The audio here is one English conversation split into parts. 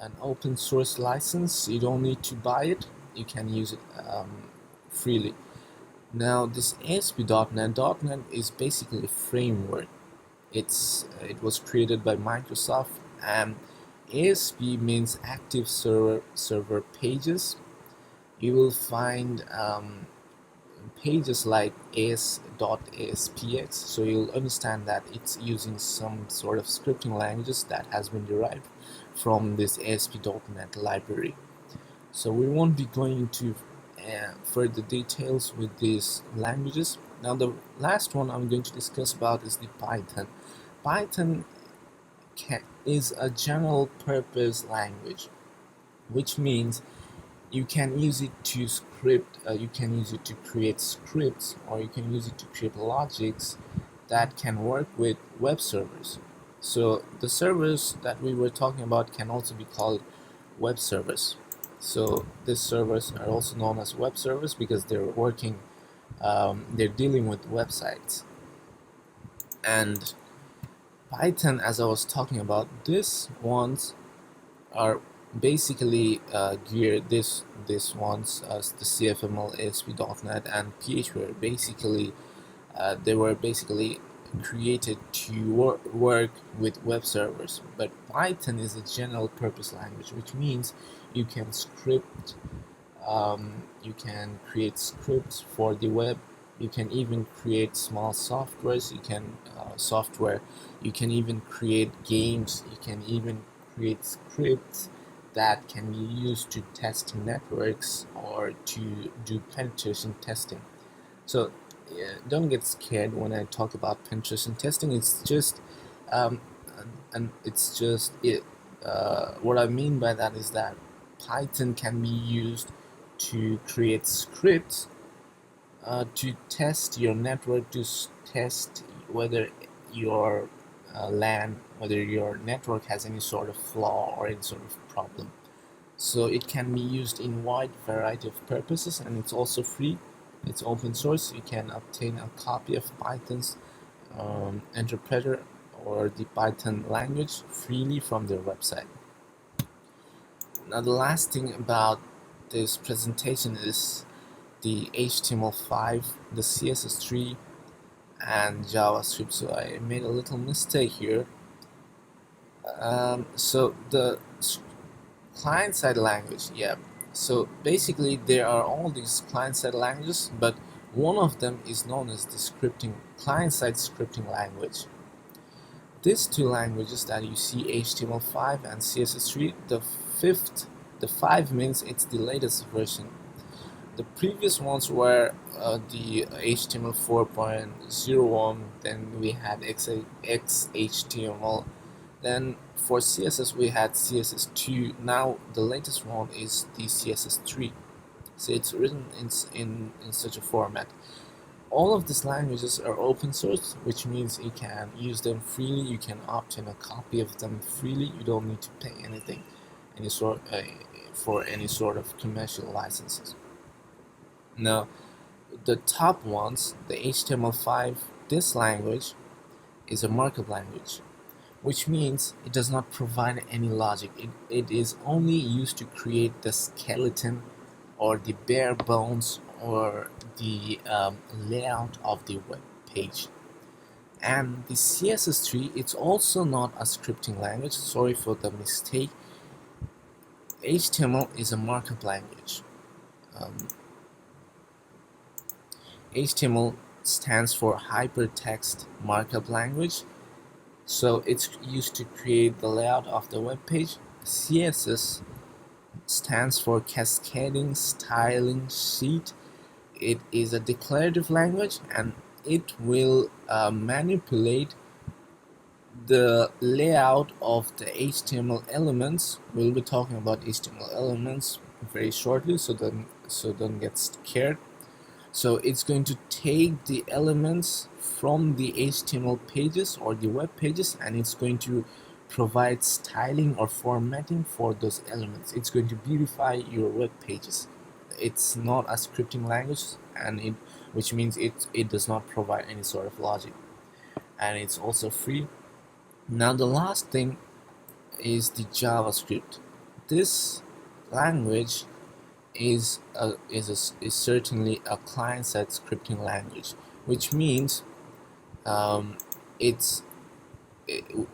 an open source license. You don't need to buy it. You can use it freely. Now this ASP.NET is basically a framework. It was created by Microsoft, and ASP means active server pages. You will find pages like as.aspx, so you'll understand that it's using some sort of scripting languages that has been derived from this ASP.NET library. So we won't be going into further details with these languages. Now the last one I'm going to discuss about is the Python. Python is a general purpose language, which means you can use it to you can use it to create scripts, or you can use it to create logics that can work with web servers. So the servers that we were talking about can also be called web servers. So these servers are also known as web servers because they're dealing with websites. And Python, as I was talking about, these ones are basically geared. This ones, the CFML, ASP.NET, and PHP were basically created to work with web servers. But Python is a general purpose language, which means you can you can create scripts for the web. You can even create small softwares. You can even create games. You can even create scripts that can be used to test networks or to do penetration testing. So don't get scared when I talk about penetration testing. It's just what I mean by that is that Python can be used to create scripts to test your network, to test whether your whether your network has any sort of flaw or any sort of problem. So it can be used in wide variety of purposes, and it's also free. It's open source. You can obtain a copy of Python's interpreter or the Python language freely from their website. Now the last thing about this presentation is the HTML5, the CSS3, and JavaScript. So I made a little mistake here. So the client-side language, yeah. So basically there are all these client-side languages, but one of them is known as the client-side scripting language. These two languages that you see, HTML5 and CSS3, the 5 means it's the latest version. The previous ones were the HTML 4.01, then we had XHTML, then for CSS we had CSS2, now the latest one is the CSS3. So it's written in such a format. All of these languages are open source, which means you can use them freely, you can obtain a copy of them freely, you don't need to pay anything for any sort of commercial licenses. Now, the top ones, the HTML5, this language is a markup language, which means it does not provide any logic. It is only used to create the skeleton or the bare bones or the layout of the web page. And the CSS3, it's also not a scripting language. Sorry for the mistake. HTML is a markup language. HTML stands for Hypertext Markup Language, so it's used to create the layout of the web page. CSS stands for Cascading Styling Sheet. It is a declarative language, and it will manipulate the layout of the HTML elements. We'll be talking about HTML elements very shortly, so don't get scared. So it's going to take the elements from the HTML pages or the web pages, and it's going to provide styling or formatting for those elements. It's going to beautify your web pages. It's not a scripting language, and which means it does not provide any sort of logic, and it's also free. Now the last thing is the JavaScript. this language is certainly a client-side scripting language, which means um, it's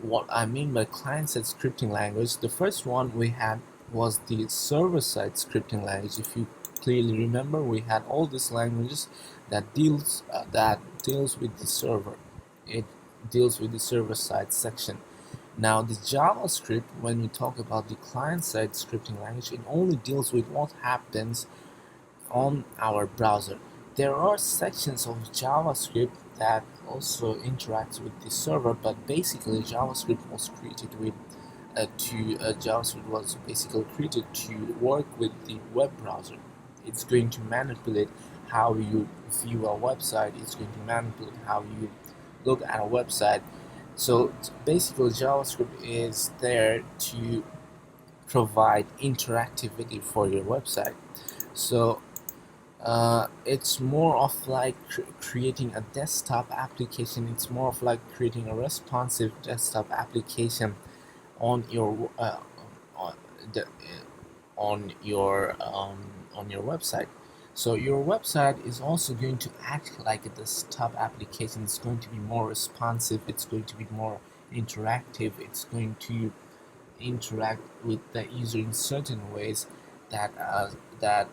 what I mean by client-side scripting language. The first one we had was the server-side scripting language. If you clearly remember, we had all these languages that deals with the server. It deals with the server-side section. Now the JavaScript, when we talk about the client-side scripting language, it only deals with what happens on our browser. There are sections of JavaScript that also interacts with the server, but basically JavaScript was created with JavaScript was basically created to work with the web browser. It's going to manipulate how you view a website. It's going to manipulate how you look at a website. So basically JavaScript is there to provide interactivity for your website. So it's more of like creating a desktop application. It's more of like creating a responsive desktop application on your on the on your website. So your website is also going to act like a desktop application. It's going to be more responsive. It's going to be more interactive. It's going to interact with the user in certain ways that that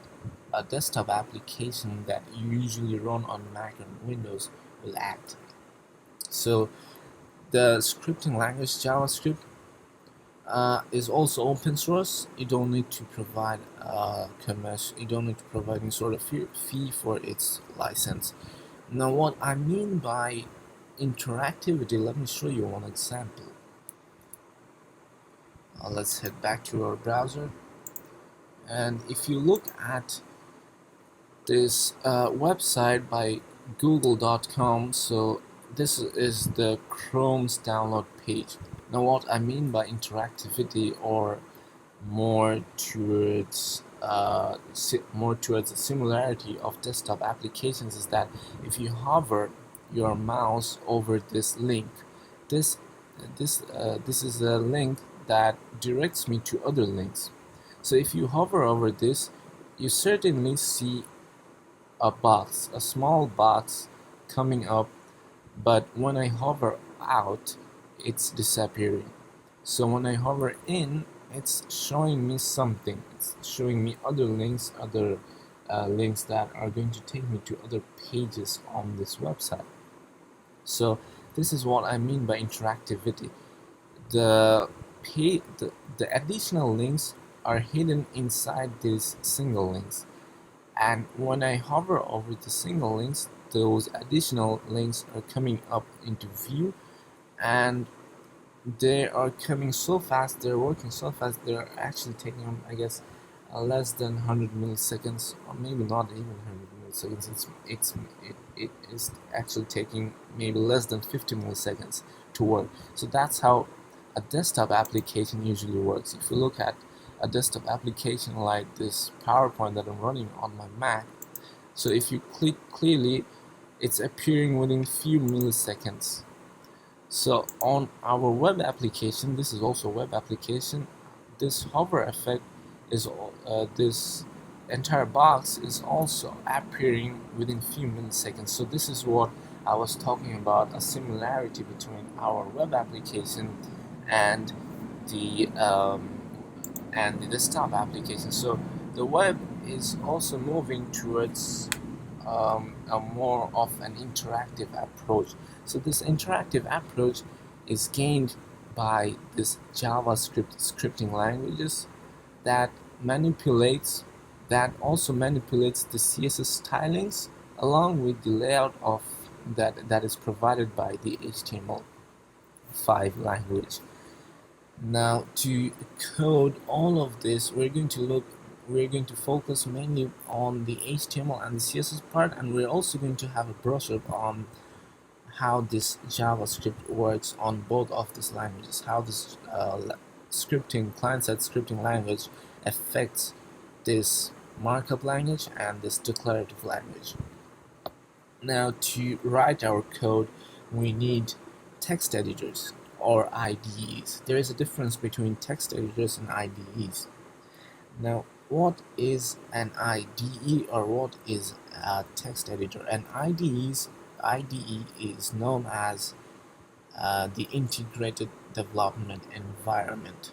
a desktop application that you usually run on Mac and Windows will act. So the scripting language JavaScript is also open source. You don't need to provide commercial. You don't need to provide any sort of fee for its license. Now, what I mean by interactivity, let me show you one example. Let's head back to our browser, and if you look at this website by google.com, so this is the Chrome's download page. Now what I mean by interactivity, or more towards the similarity of desktop applications, is that if you hover your mouse over this link, this this is a link that directs me to other links. So if you hover over this, you certainly see a small box coming up, but when I hover out, it's disappearing. So when I hover in, it's showing me something. It's showing me other links, links that are going to take me to other pages on this website. So this is what I mean by interactivity. The additional links are hidden inside these single links, and when I hover over the single links, those additional links are coming up into view, and they are coming so fast, they're working so fast, they're actually taking, I guess, less than 100 milliseconds, or maybe not even 100 milliseconds. It is actually taking maybe less than 50 milliseconds to work. So that's how a desktop application usually works. If you look at a desktop application like this PowerPoint that I'm running on my Mac, so if you click clearly, it's appearing within few milliseconds. So on our web application, this is also a web application, this hover effect is this entire box is also appearing within few milliseconds. So this is what I was talking about, a similarity between our web application and the desktop application. So the web is also moving towards a more of an interactive approach. So this interactive approach is gained by this JavaScript scripting languages that also manipulates the CSS stylings along with the layout of that is provided by the HTML5 language. Now to code all of this, we're going to focus mainly on the HTML and the CSS part, and we're also going to have a brush up on how this JavaScript works on both of these languages, how this client-side scripting language affects this markup language and this declarative language. Now to write our code, we need text editors or IDEs. There is a difference between text editors and IDEs. Now, what is an IDE or what is a text editor? IDE is known as the Integrated Development Environment.